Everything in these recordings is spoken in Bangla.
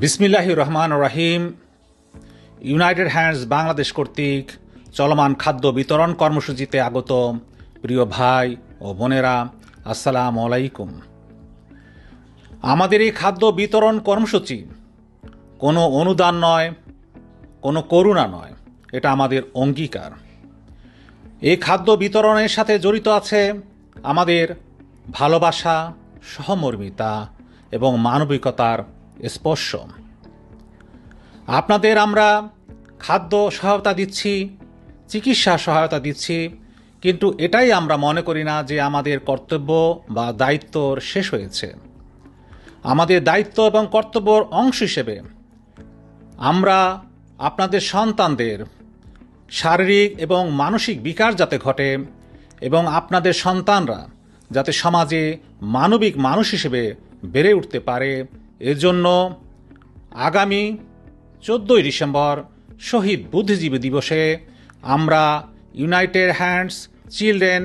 বিসমিল্লাহির রহমানির রহিম। ইউনাইটেড হ্যান্ডস বাংলাদেশ কর্তৃক চলমান খাদ্য বিতরণ কর্মসূচিতে আগত প্রিয় ভাই ও বোনেরা, আসসালামু আলাইকুম। আমাদের এই খাদ্য বিতরণ কর্মসূচি কোনো অনুদান নয়, কোনো করুণা নয়, এটা আমাদের অঙ্গীকার। এই খাদ্য বিতরণের সাথে জড়িত আছে আমাদের ভালোবাসা, সহমর্মিতা এবং মানবিকতার স্পর্শ। আপনাদের আমরা খাদ্য সহায়তা দিচ্ছি, চিকিৎসা সহায়তা দিচ্ছি, কিন্তু এটাই আমরা মনে করি না যে আমাদের কর্তব্য বা দায়িত্বর শেষ হয়েছে। আমাদের দায়িত্ব এবং কর্তব্যর অংশ হিসেবে আমরা আপনাদের সন্তানদের শারীরিক এবং মানসিক বিকাশ যাতে ঘটে এবং আপনাদের সন্তানরা যাতে সমাজে মানবিক মানুষ হিসেবে বেড়ে উঠতে পারে, এজন্য আগামী 14 ডিসেম্বর শহীদ বুদ্ধিজীবী দিবসে আমরা ইউনাইটেড হ্যান্ডস চিলড্রেন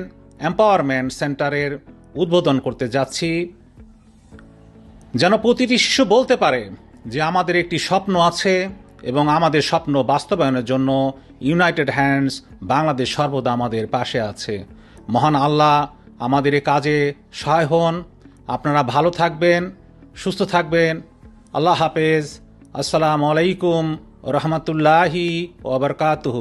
এম্পাওয়ারমেন্ট সেন্টারের উদ্বোধন করতে যাচ্ছি, যেন প্রতিটি শিশু বলতে পারে যে আমাদের একটি স্বপ্ন আছে এবং আমাদের স্বপ্ন বাস্তবায়নের জন্য ইউনাইটেড হ্যান্ডস বাংলাদেশ সর্বদা আমাদের পাশে আছে। মহান আল্লাহ আমাদের এই কাজে সহায় হন। আপনারা ভালো থাকবেন, সুস্থ থাকবেন। আল্লাহ হাফেজ। আসসালামু আলাইকুম ওয়া রাহমাতুল্লাহি ওয়া বারাকাতুহু।